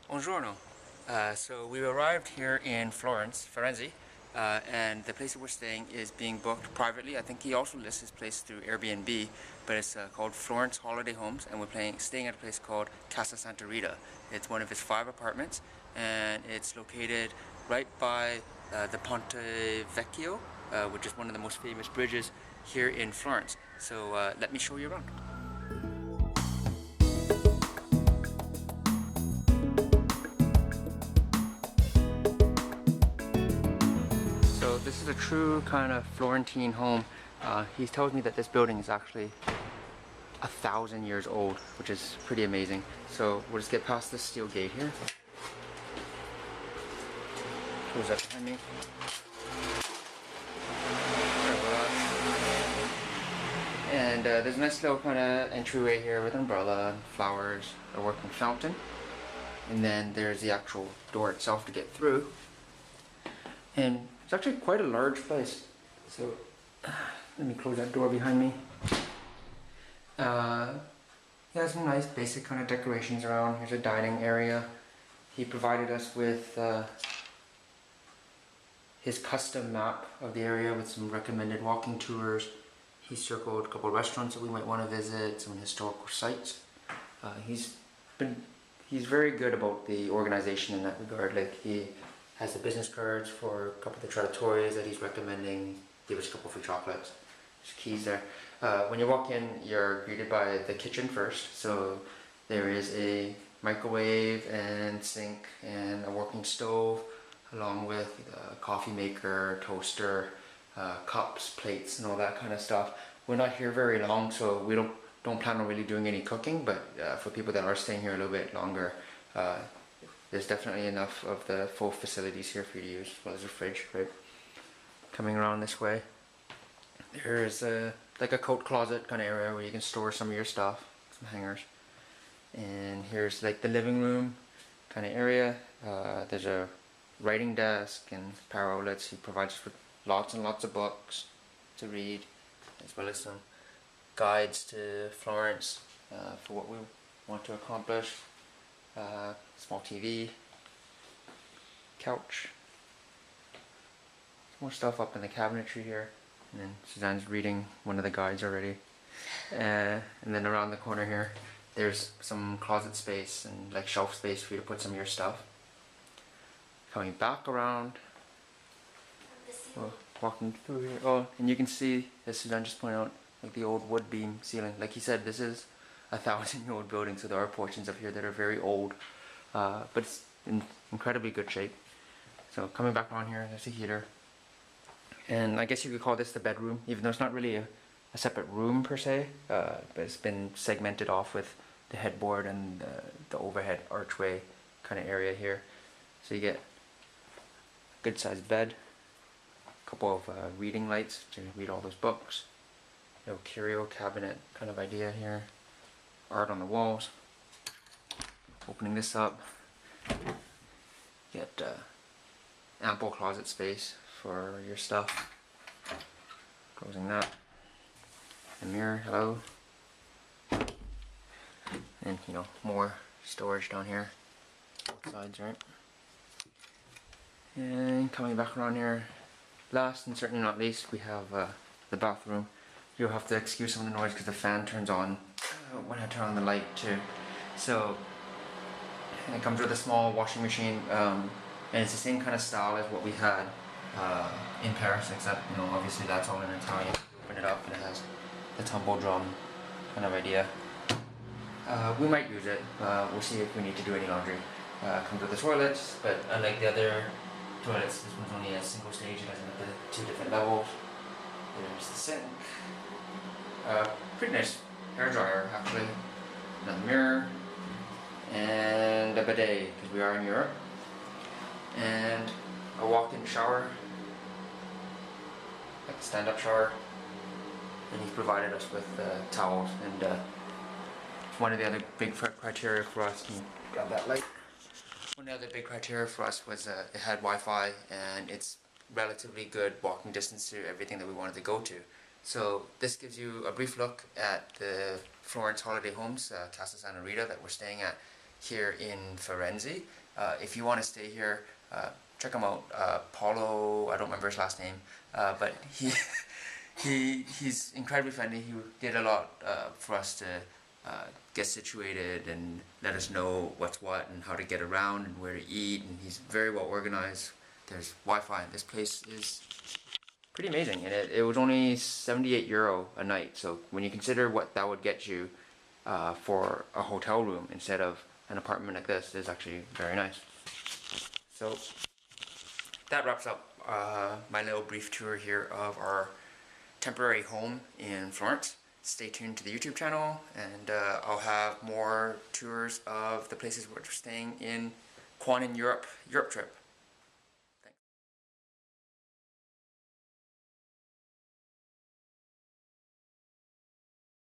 Buongiorno. So we arrived here in Florence, and the place that we're staying is being booked privately. I think he also lists his place through Airbnb, but it's called Florence Holiday Homes, and staying at a place called Casa Santa Rita. It's one of his 5 apartments, and it's located right by the Ponte Vecchio, which is one of the most famous bridges here in Florence. So let me show you around. So this is a true kind of Florentine home. He tells me that this building is actually 1,000 years old, which is pretty amazing. So we'll just get past this steel gate here. Close that behind me. And there's a nice little kind of entryway here with umbrella, flowers, a working fountain. And then there's the actual door itself to get through. And it's actually quite a large place. So let me close that door behind me. Yeah, some nice basic kind of decorations around. Here's a dining area. He provided us with his custom map of the area with some recommended walking tours. He circled a couple of restaurants that we might want to visit, some historical sites. He's very good about the organization in that regard. Like, he has the business cards for a couple of the trattorias that he's recommending. Give us a couple free chocolates. There's keys there. When you walk in, you're greeted by the kitchen first. So there is a microwave and sink and a working stove, along with a coffee maker, toaster, cups, plates, and all that kind of stuff. We're not here very long, so we don't plan on really doing any cooking. But for people that are staying here a little bit longer, there's definitely enough of the full facilities here for you to use, as well as a fridge, right? Coming around this way, there's like a coat closet kind of area where you can store some of your stuff, some hangers. And here's like the living room kind of area. There's a writing desk and power outlets. He provides us with lots and lots of books to read, as well as some guides to Florence for what we want to accomplish. Small TV, couch, more stuff up in the cabinetry here, and then Suzanne's reading one of the guides already. And then around the corner here, there's some closet space and like shelf space for you to put some of your stuff. Coming back around, walking through here. Oh, and you can see, as Suzanne just pointed out, like the old wood beam ceiling. Like he said, this is a 1,000-year-old building, so there are portions of here that are very old, but it's in incredibly good shape. So coming back on here, there's a heater, and I guess you could call this the bedroom, even though it's not really a separate room per se, but it's been segmented off with the headboard and the overhead archway kind of area here. So you get a good sized bed, a couple of reading lights to read all those books, little curio cabinet kind of idea here, art on the walls. Opening this up, get ample closet space for your stuff. Closing that. The mirror, hello. And more storage down here, both sides, right? And coming back around here, last and certainly not least, we have the bathroom. You'll have to excuse some of the noise because the fan turns on when I turn on the light too. So it comes with a small washing machine, and it's the same kind of style as what we had in Paris, except obviously that's all in Italian. You open it up and it has the tumble drum kind of idea. We might use it. We'll see if we need to do any laundry. Comes with the toilets, but unlike the other toilets, this one's only a single stage. It has the 2 different levels. There's the sink. Pretty nice hair dryer actually. Another mirror. And a bidet, because we are in Europe. And a walk-in shower. Like a stand-up shower. And he's provided us with towels. And one of the other big criteria for us, can you grab that light? One of the other big criteria for us was it had Wi-Fi, and it's relatively good walking distance to everything that we wanted to go to. So this gives you a brief look at the Florence Holiday Homes, Casa Santa Rita, that we're staying at. here in Florence. If you want to stay here, check him out. Paolo, I don't remember his last name, but he's incredibly friendly. He did a lot for us to get situated and let us know what's what and how to get around and where to eat, and he's very well organized. There's Wi-Fi. This place is pretty amazing, and it was only €78 a night. So when you consider what that would get you for a hotel room instead of an apartment like this, is actually very nice. So that wraps up my little brief tour here of our temporary home in Florence. Stay tuned to the YouTube channel, and I'll have more tours of the places we're staying in Kwan in Europe trip.